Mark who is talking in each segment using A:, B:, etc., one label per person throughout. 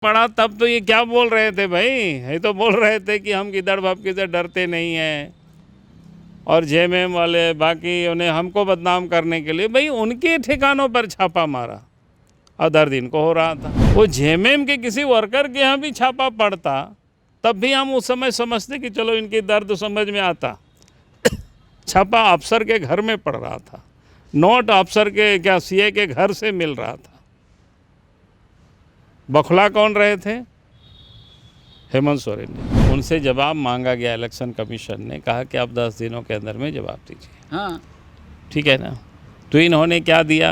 A: पड़ा तब तो ये क्या बोल रहे थे भाई, ये तो बोल रहे थे कि हम किधर भपके से डरते नहीं हैं और जेएमएम वाले बाकी उन्हें हमको बदनाम करने के लिए भाई उनके ठिकानों पर छापा मारा। अदर दिन को हो रहा था वो जेएमएम के किसी वर्कर के यहाँ भी छापा पड़ता तब भी हम उस समय समझते कि चलो इनकी दर्द समझ में आता। छापा अफसर के घर में पड़ रहा था, नोट अफसर के क्या सीए के घर से मिल रहा था। बखला कौन रहे थे? हेमंत सोरेन ने। उनसे जवाब मांगा गया, इलेक्शन कमीशन ने कहा कि आप 10 दिनों के अंदर में जवाब दीजिए।
B: हाँ
A: ठीक है ना, तो इन्होंने क्या दिया?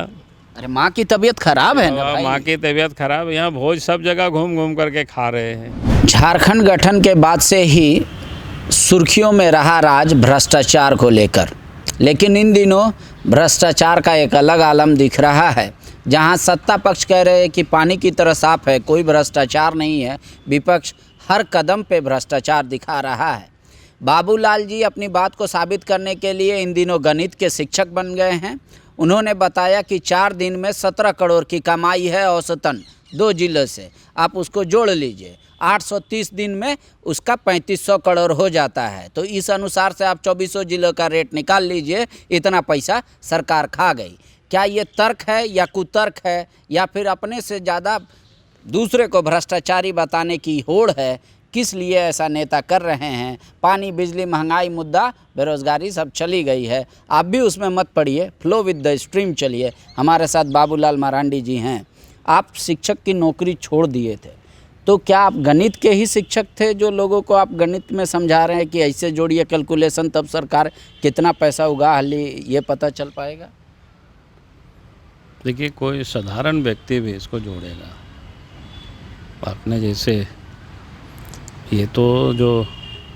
B: अरे माँ की तबीयत खराब है ना भाई।
A: माँ की तबीयत खराब, यहाँ भोज सब जगह घूम घूम करके खा रहे हैं।
B: झारखंड गठन के बाद से ही सुर्खियों में रहा राज भ्रष्टाचार को लेकर, लेकिन इन दिनों भ्रष्टाचार का एक अलग आलम दिख रहा है। जहां सत्ता पक्ष कह रहे हैं कि पानी की तरह साफ है, कोई भ्रष्टाचार नहीं है, विपक्ष हर कदम पे भ्रष्टाचार दिखा रहा है। बाबूलाल जी अपनी बात को साबित करने के लिए इन दिनों गणित के शिक्षक बन गए हैं। उन्होंने बताया कि 4 दिन में 17 करोड़ की कमाई है औसतन 2 जिलों से। आप उसको जोड़ लीजिए, 830 दिन में उसका 3500 करोड़ हो जाता है। तो इस अनुसार से आप 2400 जिलों का रेट निकाल लीजिए, इतना पैसा सरकार खा गई। क्या ये तर्क है या कुतर्क है, या फिर अपने से ज़्यादा दूसरे को भ्रष्टाचारी बताने की होड़ है? किस लिए ऐसा नेता कर रहे हैं? पानी, बिजली, महंगाई मुद्दा, बेरोजगारी सब चली गई है। आप भी उसमें मत पड़िए, फ्लो विद द स्ट्रीम चलिए। हमारे साथ बाबूलाल मरांडी जी हैं। आप शिक्षक की नौकरी छोड़ दिए थे, तो क्या आप गणित के ही शिक्षक थे जो लोगों को आप गणित में समझा रहे हैं कि ऐसे जोड़िए कैलकुलेशन, तब सरकार कितना पैसा उगा ली ये पता चल पाएगा?
A: देखिए, कोई साधारण व्यक्ति भी इसको जोड़ेगा। आपने जैसे ये तो जो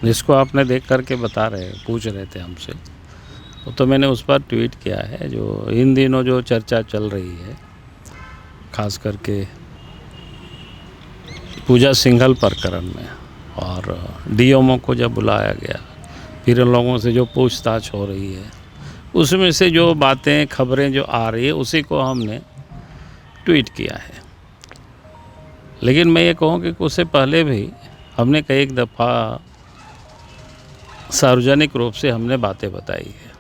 A: जिसको आपने देख करके बता रहे पूछ रहे थे हमसे, तो मैंने उस पर ट्वीट किया है। जो इन दिनों जो चर्चा चल रही है, खास करके पूजा सिंघल प्रकरण में, और डीएमओ को जब बुलाया गया, फिर उन लोगों से जो पूछताछ हो रही है, उसमें से जो बातें, खबरें जो आ रही है, उसी को हमने ट्वीट किया है। लेकिन मैं ये कहूँ कि उससे पहले भी हमने कई दफ़ा सार्वजनिक रूप से हमने बातें बताई है।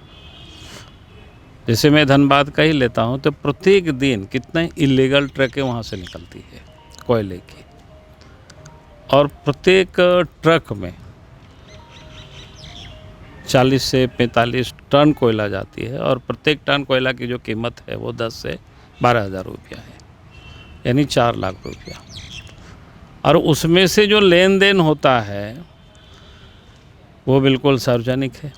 A: जैसे मैं धनबाद का ही लेता हूँ, तो प्रत्येक दिन कितने इलीगल ट्रकें वहाँ से निकलती है कोयले की, और प्रत्येक ट्रक में 40 से 45 टन कोयला जाती है, और प्रत्येक टन कोयला की जो कीमत है वो 10 से 12 हज़ार रुपया है, यानी 4 लाख रुपया। और उसमें से जो लेन देन होता है वो बिल्कुल सार्वजनिक है,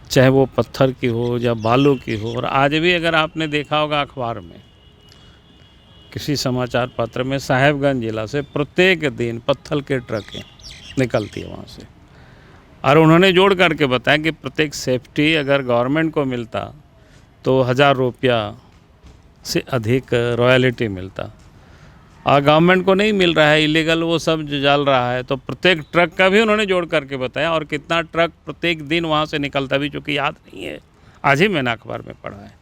A: चाहे वो पत्थर की हो या बालू की हो। और आज भी अगर आपने देखा होगा अखबार में, किसी समाचार पत्र में, साहेबगंज जिला से प्रत्येक दिन पत्थर के ट्रकें निकलती है वहाँ से। और उन्होंने जोड़ करके बताया कि प्रत्येक सेफ्टी अगर गवर्नमेंट को मिलता तो 1000 रुपया से अधिक रॉयल्टी मिलता, और गवर्नमेंट को नहीं मिल रहा है, इलीगल वो सब जो चल रहा है। तो प्रत्येक ट्रक का भी उन्होंने जोड़ करके बताया, और कितना ट्रक प्रत्येक दिन वहाँ से निकलता भी, चूँकि याद नहीं है, आज ही मैंने अखबार में पढ़ा है।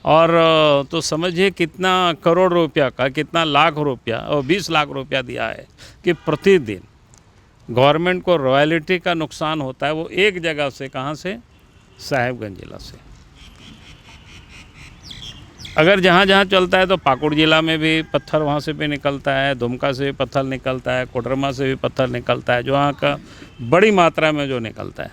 A: और तो समझिए कितना करोड़ रुपया का, कितना लाख रुपया, और 20 लाख रुपया दिया है कि प्रतिदिन गवर्नमेंट को रॉयल्टी का नुकसान होता है। वो एक जगह से, कहाँ से? साहेबगंज जिला से। अगर जहाँ जहाँ चलता है, तो पाकुड़ जिला में भी पत्थर वहाँ से भी निकलता है, दुमका से भी पत्थर निकलता है, कोडरमा से भी पत्थर निकलता है, जो वहाँ का बड़ी मात्रा में जो निकलता है।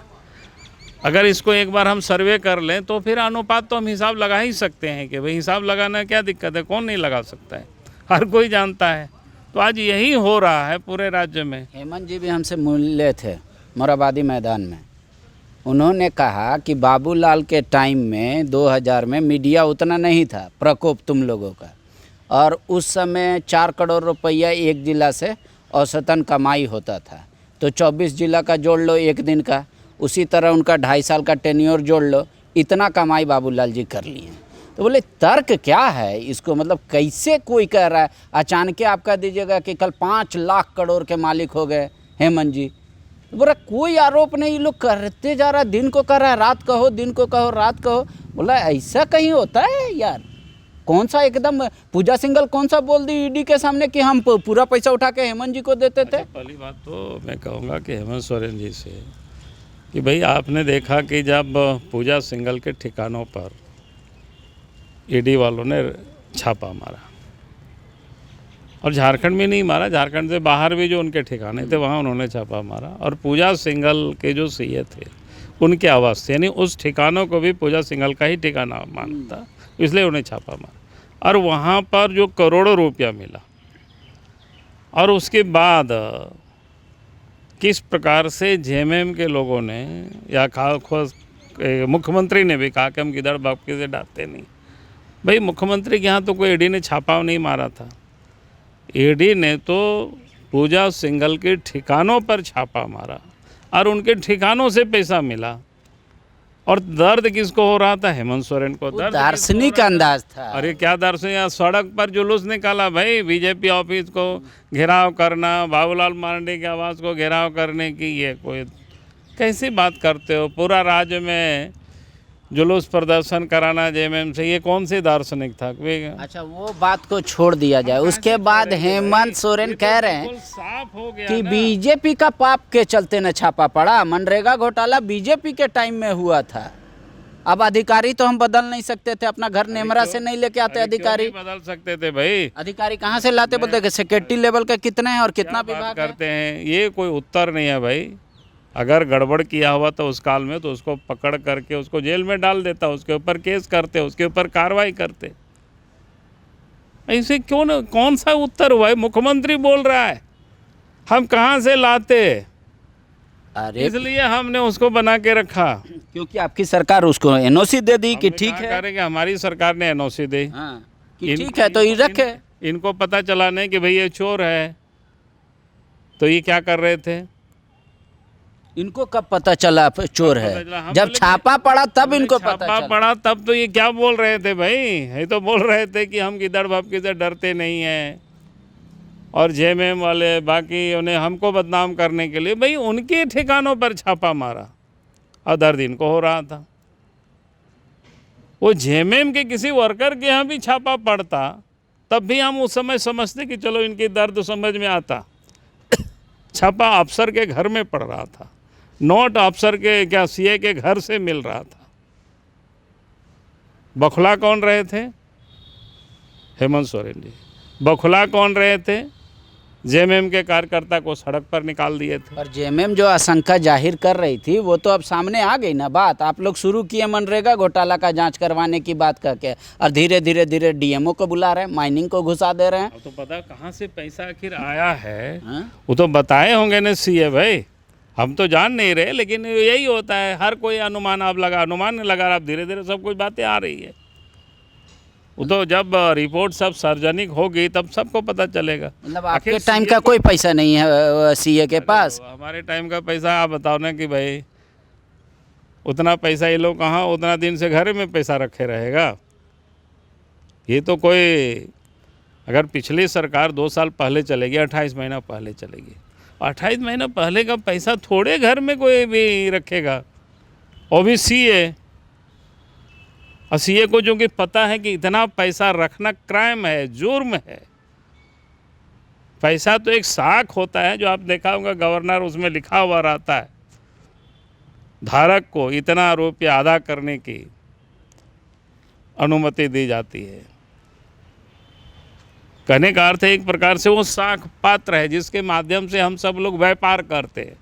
A: अगर इसको एक बार हम सर्वे कर लें तो फिर अनुपात तो हम हिसाब लगा ही सकते हैं कि भाई हिसाब लगाना क्या दिक्कत है, कौन नहीं लगा सकता है, हर कोई जानता है। तो आज यही हो रहा है पूरे राज्य में।
B: हेमंत जी भी हमसे मिले थे मोराबादी मैदान में। उन्होंने कहा कि बाबूलाल के टाइम में 2000 में मीडिया उतना नहीं था, प्रकोप तुम लोगों का, और उस समय 4 करोड़ रुपया एक जिला से औसतन कमाई होता था। तो 24 जिला का जोड़ लो एक दिन का, उसी तरह उनका 2.5 साल का टेन्योर जोड़ लो, इतना कमाई बाबूलाल जी कर लिए। तो बोले तर्क क्या है इसको, मतलब कैसे कोई कह रहा है? अचानक आप कह दीजिएगा कि कल 5 लाख करोड़ के मालिक हो गए हेमंत जी। बोला कोई आरोप नहीं, लोग करते जा रहा, दिन को कर रहा है, रात कहो दिन को कहो रात कहो। बोला ऐसा कहीं होता है यार? कौन सा एकदम पूजा सिंघल कौन सा बोल दी ईडी के सामने कि हम पूरा पैसा उठा के हेमंत जी को देते थे?
A: पहली बात तो मैं कहूँगा कि हेमंत सोरेन जी से कि भाई आपने देखा कि जब पूजा सिंघल के ठिकानों पर ईडी वालों ने छापा मारा, और झारखंड में नहीं मारा, झारखंड से बाहर भी जो उनके ठिकाने थे वहाँ उन्होंने छापा मारा, और पूजा सिंघल के जो सीए थे उनके आवास थे, यानी उस ठिकानों को भी पूजा सिंघल का ही ठिकाना मानता, इसलिए उन्हें छापा मारा, और वहाँ पर जो करोड़ों रुपया मिला, और उसके बाद किस प्रकार से जेएमएम के लोगों ने या खास मुख्यमंत्री ने भी कहा कि हम गिदड़ बापके से डरते नहीं। भाई मुख्यमंत्री के यहाँ तो कोई ईडी ने छापा नहीं मारा था, ईडी ने तो पूजा सिंघल के ठिकानों पर छापा मारा और उनके ठिकानों से पैसा मिला। और दर्द किसको हो रहा था? हेमंत सोरेन को। दर्द
B: दार्शनिक अंदाज था।
A: अरे क्या दार्शनिक, सड़क पर जुलूस निकाला भाई, बीजेपी ऑफिस को घेराव करना, बाबूलाल मार्ंडी के आवास को घेराव करने की, ये कोई कैसी बात करते हो? पूरा राज्य में जुलूस प्रदर्शन कराना जेएमएम से, ये कौन सी दार्शनिक था?
B: अच्छा वो बात को छोड़ दिया जाए, उसके बाद हेमंत सोरेन कह रहे हैं
A: साफ हो गया
B: कि बीजेपी का पाप के चलते न छापा पड़ा, मनरेगा घोटाला बीजेपी के टाइम में हुआ था। अब अधिकारी तो हम बदल नहीं सकते थे, अपना घर नेमरा से नहीं लेके आते अधिकारी।
A: बदल सकते थे भाई,
B: अधिकारी कहाँ से लाते? बोलते सेक्रेटरी लेवल के कितने हैं और कितना विभाग
A: करते हैं, ये कोई उत्तर नहीं है भाई। अगर गड़बड़ किया हुआ तो उस काल में तो उसको पकड़ करके उसको जेल में डाल देता, उसके ऊपर केस करते, उसके ऊपर कार्रवाई करते। ऐसे क्यों न, कौन सा उत्तर हुआ है? मुख्यमंत्री बोल रहा है, हम कहाँ से लाते?
B: अरे
A: इसलिए हमने उसको बना के रखा,
B: क्योंकि आपकी सरकार उसको एनओसी दे दी कि ठीक है।
A: करेंगे, हमारी सरकार ने एनओसी दी,
B: हाँ, कि ठीक है तो ये रखे।
A: इनको पता चला नहीं कि भाई ये चोर है, तो ये क्या कर रहे थे?
B: इनको कब पता चला चोर है? जब छापा पड़ा तब इनको पता
A: पड़ा, तब तो ये क्या बोल रहे थे भाई? ये तो बोल रहे थे कि हम गिदड़ भपके से डरते नहीं हैं, और जेएमएम वाले बाकी उन्हें हमको बदनाम करने के लिए भाई उनके ठिकानों पर छापा मारा, और दर्द इनको हो रहा था। वो जेएमएम के किसी वर्कर के यहाँ भी छापा पड़ता तब भी हम उस समय समझते कि चलो इनकी दर्द समझ में आता। छापा अफसर के घर में पड़ रहा था, नोट अफसर के क्या सीए के घर से मिल रहा था। बखुला कौन रहे थे? हेमंत सोरेन जी। बखुला कौन रहे थे? जेएमएम के कार्यकर्ता को सड़क पर निकाल दिए थे।
B: और जेएमएम जो आशंका जाहिर कर रही थी वो तो अब सामने आ गई ना बात। आप लोग शुरू किए मनरेगा घोटाला का जांच करवाने की बात करके, और धीरे धीरे धीरे डीएमओ को बुला रहे हैं, माइनिंग को घुसा दे रहे हैं।
A: तो पता कहाँ से पैसा आखिर आया है? वो तो बताए होंगे ना सीए भाई, हम तो जान नहीं रहे, लेकिन यही होता है, हर कोई अनुमान आप लगा, अनुमान लगा, आप धीरे धीरे सब कुछ बातें आ रही है। वो तो जब रिपोर्ट सब सार्वजनिक होगी तब सबको पता चलेगा।
B: मतलब आपके टाइम का कोई पैसा नहीं है सीए के पास?
A: हमारे टाइम का पैसा आप बताओ ना कि भाई उतना पैसा ये लोग कहाँ उतना दिन से घर में पैसा रखे रहेगा? ये तो कोई, अगर पिछली सरकार 2 साल पहले चलेगी, 28 महीना पहले चलेगी, 28 महीना पहले का पैसा थोड़े घर में कोई भी रखेगा, वो भी सीए। और सीए को जो कि पता है कि इतना पैसा रखना क्राइम है, जुर्म है। पैसा तो एक साख होता है, जो आप देखा होगा गवर्नर उसमें लिखा हुआ रहता है, धारक को इतना रुपया अदा करने की अनुमति दी जाती है। कहने का अर्थ है एक प्रकार से वो साख पात्र है जिसके माध्यम से हम सब लोग व्यापार करते हैं।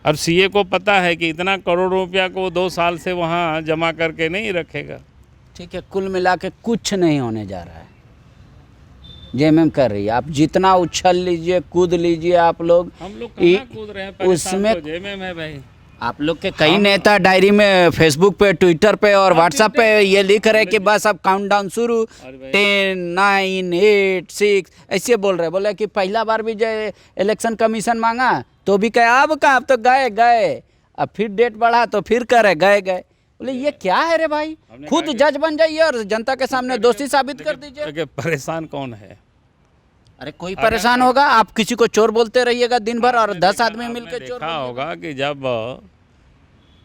A: और सीए को पता है कि इतना करोड़ रुपया को 2 साल से वहाँ जमा करके नहीं रखेगा।
B: ठीक है, कुल मिला के कुछ नहीं होने जा रहा है, जेएमएम कर रही है। आप जितना उछल लीजिए, कूद लीजिए, आप लोग,
A: हम लोग कहाँ कूद रहे हैं?
B: उसमें
A: तो जेएमएम है भाई।
B: आप लोग के कई नेता डायरी में, फेसबुक पे, ट्विटर पे और व्हाट्सएप पे ये लिख रहे कि बस अब काउंटडाउन शुरू, 10, 9, 8, 6 ऐसे बोल रहे। बोले कि पहला बार भी जो इलेक्शन कमीशन मांगा तो भी कहे अब का, अब तो गए, अब फिर डेट बढ़ा तो फिर करे गए। बोले ये क्या है रे भाई? खुद जज बन जाइए और जनता के सामने दोषी साबित कर दीजिए।
A: परेशान कौन है?
B: अरे कोई परेशान होगा? आप किसी को चोर बोलते रहिएगा दिन भर और 10 आदमी मिलकर चोर
A: देखा होगा कि जब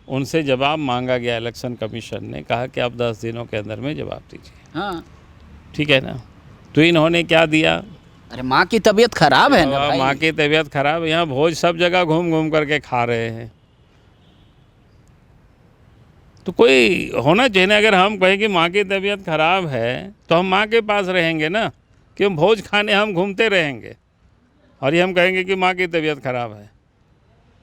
A: उनसे जवाब मांगा गया, इलेक्शन कमीशन ने कहा कि आप 10 दिनों के अंदर में जवाब दीजिए।
B: हाँ,
A: ठीक है ना। तो इन्होंने क्या दिया,
B: अरे माँ की तबीयत खराब है ना भाई।
A: माँ की तबीयत खराब, यहाँ भोज सब जगह घूम घूम करके खा रहे हैं। तो कोई होना चाहिए ना। अगर हम कहें कि माँ की तबीयत खराब है तो हम माँ के पास रहेंगे ना, कि हम भोज खाने हम घूमते रहेंगे और ये हम कहेंगे कि माँ की तबीयत खराब है,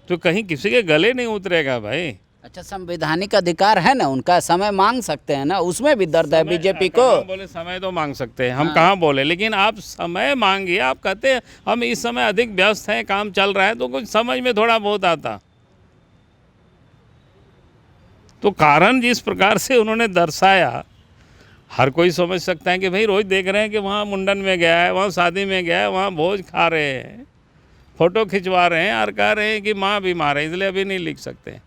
A: तो कहीं किसी के गले नहीं उतरेगा भाई।
B: अच्छा, संवैधानिक अधिकार है ना उनका, समय मांग सकते हैं ना, उसमें भी दर्द है बीजेपी को।
A: हम बोले समय तो मांग सकते हैं, हम कहाँ बोले, लेकिन आप समय मांगिए। आप कहते हैं हम इस समय अधिक व्यस्त हैं, काम चल रहा है, तो कुछ समझ में थोड़ा बहुत आता। तो कारण जिस प्रकार से उन्होंने दर्शाया, हर कोई समझ सकता है कि भाई रोज़ देख रहे हैं कि वहाँ मुंडन में गया है, वहाँ शादी में गया है, वहाँ भोज खा रहे हैं, फ़ोटो खिंचवा रहे हैं और कह रहे हैं कि माँ बीमार है इसलिए अभी नहीं लिख सकते।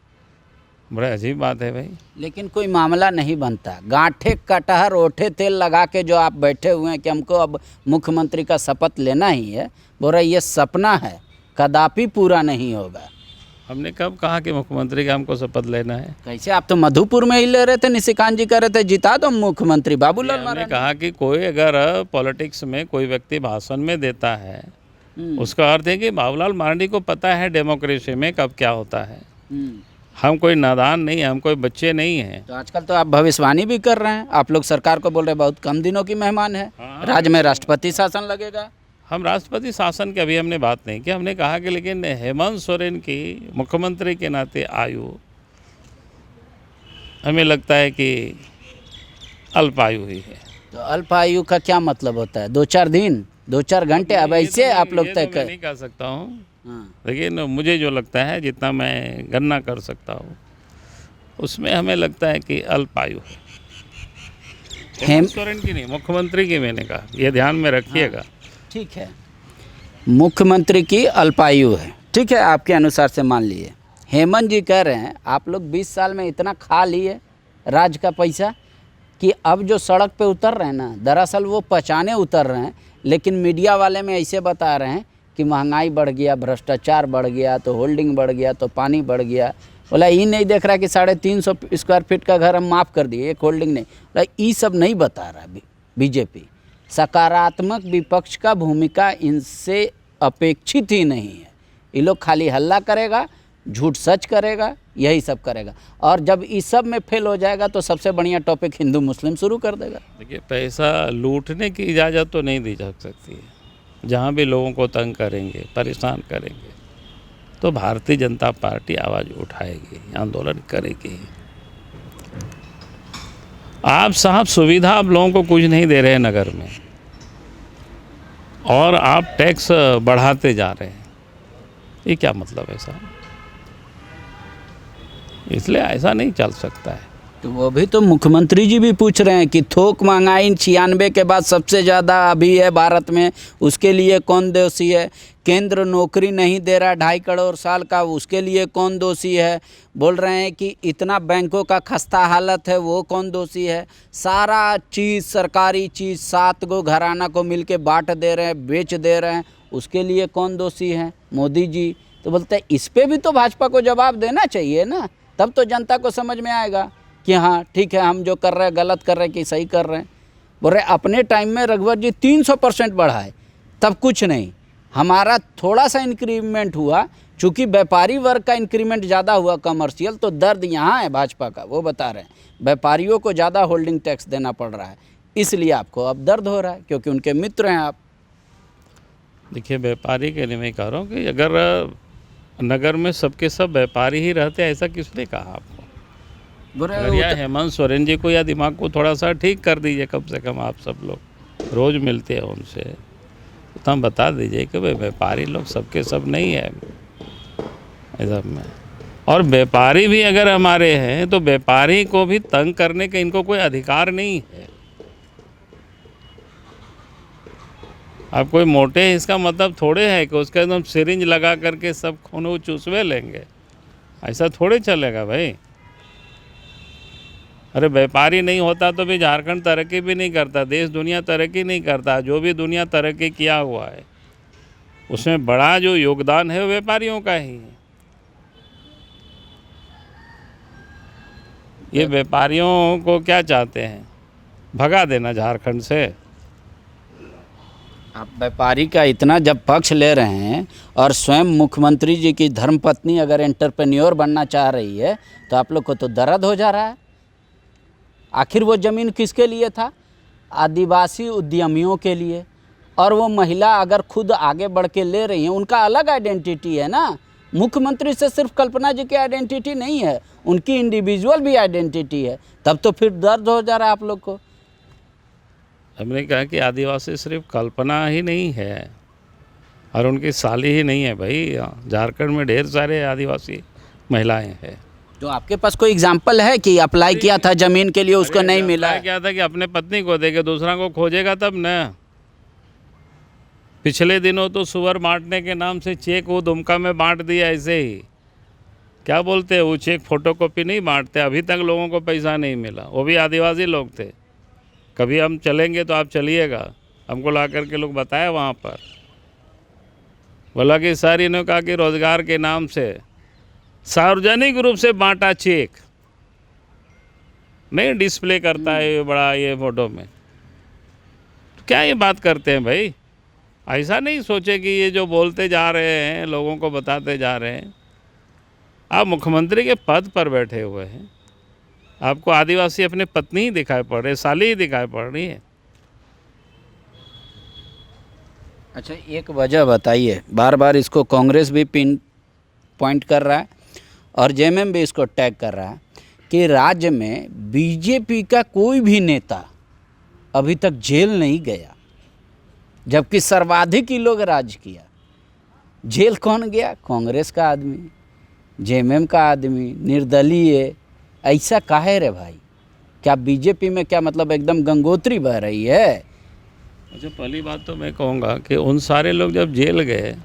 A: बड़ा अजीब बात है भाई।
B: लेकिन कोई मामला नहीं बनता। गांठे कटहर ओठे तेल लगा के जो आप बैठे हुए हैं कि हमको अब मुख्यमंत्री का शपथ लेना ही है, बोल रहे ये सपना है, कदापि पूरा नहीं होगा।
A: हमने कब कहा कि मुख्यमंत्री का हमको शपथ लेना है?
B: कैसे, आप तो मधुपुर में ही ले रहे थे, निशिकांत जी कह रहे थे जिता दो मुख्यमंत्री बाबूलाल
A: हमने
B: मरांडी।
A: कहा कि कोई अगर पॉलिटिक्स में कोई व्यक्ति भाषण में देता है, उसका अर्थ है कि बाबूलाल मरांडी को पता है डेमोक्रेसी में कब क्या होता है। हम कोई नादान नहीं है, हम कोई बच्चे नहीं हैं।
B: तो आजकल तो आप भविष्यवाणी भी कर रहे हैं, आप लोग सरकार को बोल रहे हैं बहुत कम दिनों की मेहमान है, राज्य में राष्ट्रपति शासन लगेगा।
A: हम राष्ट्रपति शासन की अभी हमने बात नहीं की, हमने कहा कि लेकिन हेमंत सोरेन की मुख्यमंत्री के नाते आयु हमें लगता है कि अल्पायु ही है।
B: तो अल्पायु का क्या मतलब होता है? 2-4 दिन, 2-4 घंटे? अब ऐसे आप लोग तय
A: मैं नहीं कह सकता हूँ,
B: हाँ।
A: लेकिन मुझे जो लगता है, जितना मैं गणना कर सकता हूँ, उसमें हमें लगता है कि अल्पायु है। हेमंत सोरेन की नहीं, मुख्यमंत्री की मैंने कहा, ये ध्यान में रखिएगा।
B: ठीक है, मुख्यमंत्री की अल्पायु है, ठीक है, आपके अनुसार से मान लिए। हेमंत जी कह रहे हैं आप लोग 20 साल में इतना खा लिए राज्य का पैसा कि अब जो सड़क पे उतर रहे हैं ना, दरअसल वो पचाने उतर रहे हैं, लेकिन मीडिया वाले में ऐसे बता रहे हैं कि महंगाई बढ़ गया, भ्रष्टाचार बढ़ गया, तो होल्डिंग बढ़ गया, तो पानी बढ़ गया। बोला ये नहीं देख रहा कि 350 स्क्वायर फीट का घर हम माफ़ कर दिए, एक होल्डिंग नहीं। बोला ये सब नहीं बता रहा बीजेपी। सकारात्मक विपक्ष का भूमिका इनसे अपेक्षित ही नहीं है। ये लोग खाली हल्ला करेगा, झूठ सच करेगा, यही सब करेगा, और जब इस सब में फेल हो जाएगा तो सबसे बढ़िया टॉपिक हिंदू मुस्लिम शुरू कर देगा।
A: देखिए, पैसा लूटने की इजाज़त तो नहीं दी जा सकती है। जहाँ भी लोगों को तंग करेंगे, परेशान करेंगे, तो भारतीय जनता पार्टी आवाज़ उठाएगी, आंदोलन करेगी। आप साहब सुविधा आप लोगों को कुछ नहीं दे रहे हैं नगर में, और आप टैक्स बढ़ाते जा रहे हैं, ये क्या मतलब है साहब? इसलिए ऐसा नहीं चल सकता है।
B: तो वो भी तो मुख्यमंत्री जी भी पूछ रहे हैं कि थोक महंगाई 96 के बाद सबसे ज़्यादा अभी है भारत में, उसके लिए कौन दोषी है? केंद्र नौकरी नहीं दे रहा 2.5 करोड़ साल का, उसके लिए कौन दोषी है? बोल रहे हैं कि इतना बैंकों का खस्ता हालत है, वो कौन दोषी है? सारा चीज़, सरकारी चीज़ 7 गो घराना को मिल के बाँट दे रहे हैं, बेच दे रहे हैं, उसके लिए कौन दोषी है? मोदी जी। तो बोलते हैं इस पर भी तो भाजपा को जवाब देना चाहिए ना, तब तो जनता को समझ में आएगा कि हाँ ठीक है, हम जो कर रहे हैं गलत कर रहे हैं कि सही कर रहे हैं। बोल रहे अपने टाइम में रघुवर जी 300% बढ़ाए, तब कुछ नहीं, हमारा थोड़ा सा इंक्रीमेंट हुआ, चूँकि व्यापारी वर्ग का इंक्रीमेंट ज़्यादा हुआ कमर्शियल, तो दर्द यहाँ है भाजपा का। वो बता रहे हैं व्यापारियों को ज़्यादा होल्डिंग टैक्स देना पड़ रहा है, इसलिए आपको अब दर्द हो रहा है, क्योंकि उनके मित्र हैं आप।
A: देखिए, व्यापारी के लिए मैं कह रहा हूँ कि अगर नगर में सबके सब व्यापारी ही रहते, ऐसा किसने कहा आपको? अगर या हेमंत सोरेन जी को या दिमाग को थोड़ा सा ठीक कर दीजिए, कम से कम आप सब लोग रोज़ मिलते हैं उनसे, तो हम बता दीजिए कि भाई व्यापारी लोग सबके सब नहीं है ऐसा में। और व्यापारी भी अगर हमारे हैं तो व्यापारी को भी तंग करने का इनको कोई अधिकार नहीं है। आप कोई मोटे हैं इसका मतलब थोड़े है कि उसका एकदम सिरिंज लगा करके सब खून चूसवे लेंगे, ऐसा थोड़े चलेगा भाई। अरे व्यापारी नहीं होता तो भी झारखंड तरक्की भी नहीं करता, देश दुनिया तरक्की नहीं करता। जो भी दुनिया तरक्की किया हुआ है उसमें बड़ा जो योगदान है वो व्यापारियों का ही है। ये व्यापारियों को क्या चाहते हैं, भगा देना झारखंड से।
B: आप व्यापारी का इतना जब पक्ष ले रहे हैं और स्वयं मुख्यमंत्री जी की धर्मपत्नी अगर एंटरप्रेन्योर बनना चाह रही है तो आप लोग को तो दर्द हो जा रहा है। आखिर वो ज़मीन किसके लिए था? आदिवासी उद्यमियों के लिए। और वो महिला अगर खुद आगे बढ़ के ले रही हैं, उनका अलग आइडेंटिटी है ना। मुख्यमंत्री से सिर्फ कल्पना जी की आइडेंटिटी नहीं है, उनकी इंडिविजुअल भी आइडेंटिटी है। तब तो फिर दर्द हो जा रहा है आप लोग को।
A: हमने कहा कि आदिवासी सिर्फ कल्पना ही नहीं है और उनकी साली ही नहीं है भाई, झारखंड में ढेर सारे आदिवासी महिलाएं हैं।
B: तो आपके पास कोई एग्जाम्पल है कि अप्लाई किया था ज़मीन के लिए, उसको नहीं मिला?
A: क्या था कि अपने पत्नी को देके दूसरा को खोजेगा तब न। पिछले दिनों तो सुअर बांटने के नाम से चेक वो दुमका में बांट दिया ऐसे ही। क्या बोलते हैं वो चेक फोटोकॉपी नहीं बांटते, अभी तक लोगों को पैसा नहीं मिला, वो भी आदिवासी लोग थे। कभी हम चलेंगे तो आप चलिएगा, हमको ला करके लोग बताए वहाँ पर। बोला कि सर इन्होंने कहा कि रोजगार के नाम से सार्वजनिक रूप से बांटा चेक, नहीं डिस्प्ले करता है ये बड़ा ये फोटो में। तो क्या ये बात करते हैं भाई? ऐसा नहीं सोचे कि ये जो बोलते जा रहे हैं लोगों को बताते जा रहे हैं। आप मुख्यमंत्री के पद पर बैठे हुए हैं, आपको आदिवासी अपने पत्नी ही दिखाई पड़ रहे, साली ही दिखाई पड़ रही है।
B: अच्छा, एक वजह बताइए, बार बार इसको कांग्रेस भी पिन पॉइंट कर रहा है और जेएमएम भी इसको टैग कर रहा है कि राज्य में बीजेपी का कोई भी नेता अभी तक जेल नहीं गया, जबकि सर्वाधिक ही लोग राज किया। जेल कौन गया? कांग्रेस का आदमी, जेएमएम का आदमी, निर्दलीय। ऐसा काहे रे भाई? क्या बीजेपी में क्या मतलब एकदम गंगोत्री बह रही है?
A: अच्छा, पहली बात तो मैं कहूँगा कि उन सारे लोग जब जेल गए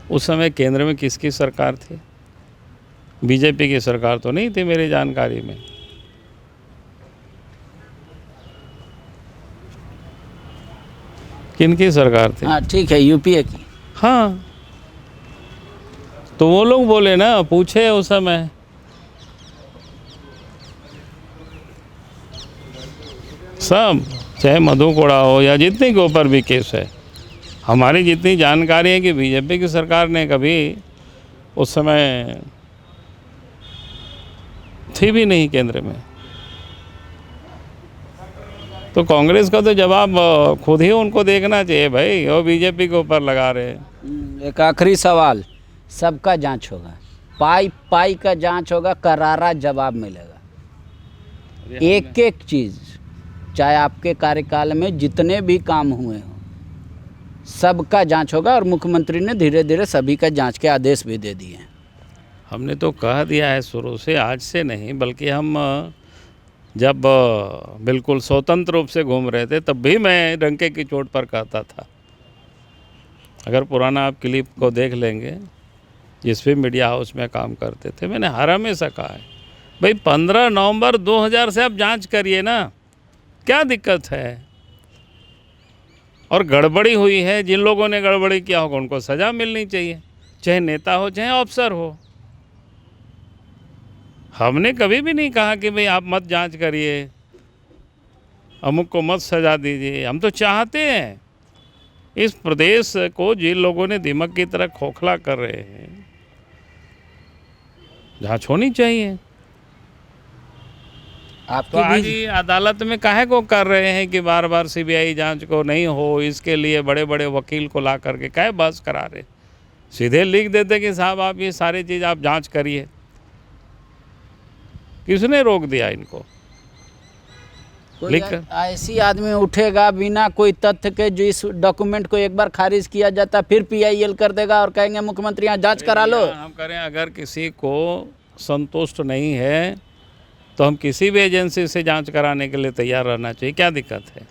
A: उस समय केंद्र में किसकी सरकार थी? बीजेपी की सरकार तो नहीं थी मेरी जानकारी में। किनकी सरकार थी?
B: हाँ ठीक है, यूपीए की।
A: हाँ, तो वो लोग बोले ना, पूछे उस समय। सब चाहे मधु कोड़ा हो या जितने के ऊपर भी केस है, हमारी जितनी जानकारी है कि बीजेपी की सरकार ने कभी उस समय थी भी नहीं केंद्र में। तो कांग्रेस का तो जवाब खुद ही उनको देखना चाहिए भाई, वो बीजेपी के ऊपर लगा रहे हैं।
B: एक आखिरी सवाल, सबका जांच होगा, पाई पाई का जांच होगा, करारा जवाब मिलेगा। एक एक चीज़, चाहे आपके कार्यकाल में जितने भी काम हुए हों, सबका जांच होगा। और मुख्यमंत्री ने धीरे धीरे सभी का जांच के आदेश भी दे दिए हैं।
A: हमने तो कह दिया है शुरू से, आज से नहीं, बल्कि हम जब बिल्कुल स्वतंत्र रूप से घूम रहे थे तब भी मैं डंके की चोट पर कहता था। अगर पुराना आप क्लिप को देख लेंगे, जिस भी मीडिया हाउस में काम करते थे, मैंने हर हमेशा कहा है भाई 15 नवंबर 2000 से आप जांच करिए ना, क्या दिक्कत है? और गड़बड़ी हुई है, जिन लोगों ने गड़बड़ी किया होगा उनको सज़ा मिलनी चाहिए, चाहे नेता हो चाहे अफसर हो। हमने कभी भी नहीं कहा कि भाई आप मत जांच करिए, अमुक को मत सजा दीजिए। हम तो चाहते हैं इस प्रदेश को जिन लोगों ने दिमाग की तरह खोखला कर रहे हैं, जांच होनी चाहिए। तो आज ही अदालत में काहे को कर रहे हैं कि बार बार सीबीआई जांच को नहीं हो, इसके लिए बड़े बड़े वकील को ला करके काहे बहस करा रहे? सीधे लिख देते कि साहब आप ये सारी चीज़ आप जांच करिए। किसने रोक दिया इनको?
B: कोई ऐसी आदमी उठेगा बिना कोई तथ्य के, जो इस डॉक्यूमेंट को एक बार खारिज किया जाता फिर पीआईएल कर देगा और कहेंगे मुख्यमंत्री यहाँ जांच करा लो।
A: हम करें, अगर किसी को संतुष्ट नहीं है तो हम किसी भी एजेंसी से जांच कराने के लिए तैयार रहना चाहिए। क्या दिक्कत है?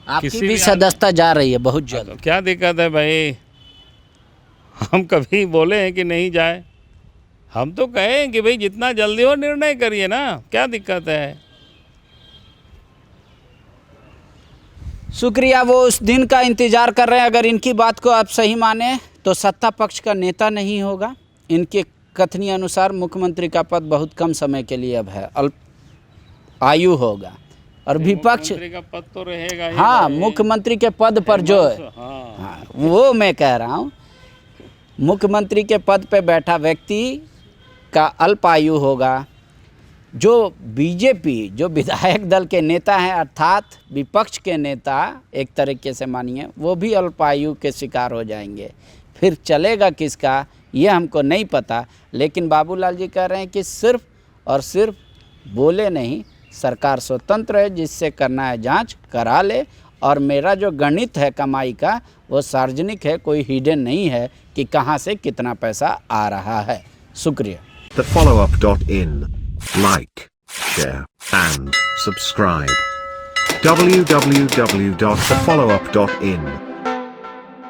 B: आपकी भी सदस्यता जा रही है बहुत जल्द।
A: तो क्या दिक्कत है भाई? हम कभी बोले हैं कि नहीं जाए? हम तो कहें कि भाई जितना जल्दी हो निर्णय करिए ना, क्या दिक्कत है?
B: शुक्रिया, वो उस दिन का इंतज़ार कर रहे हैं। अगर इनकी बात को आप सही माने तो सत्ता पक्ष का नेता नहीं होगा, इनके कथनी अनुसार मुख्यमंत्री का पद बहुत कम समय के लिए अब है, अल्प आयु होगा। और विपक्ष
A: मुख्यमंत्री का पद तो रहेगा ही
B: हाँ,
A: भाई।
B: मुख्यमंत्री के पद पर जो है,
A: हाँ,
B: हाँ वो मैं कह रहा हूँ, मुख्यमंत्री के पद पे बैठा व्यक्ति का अल्प आयु होगा। जो बीजेपी, जो विधायक दल के नेता हैं अर्थात विपक्ष के नेता एक तरीके से मानिए, वो भी अल्पायु के शिकार हो जाएंगे। फिर चलेगा किसका ये हमको नहीं पता, लेकिन बाबूलाल जी कह रहे हैं कि सिर्फ और सिर्फ बोले नहीं, सरकार स्वतंत्र है, जिससे करना है जांच करा ले। और मेरा जो गणित है कमाई का वो सार्वजनिक है, कोई हिडन नहीं है कि कहाँ से कितना पैसा आ रहा है। शुक्रिया।
C: thefollowup.in. Like, share, and subscribe. www.thefollowup.in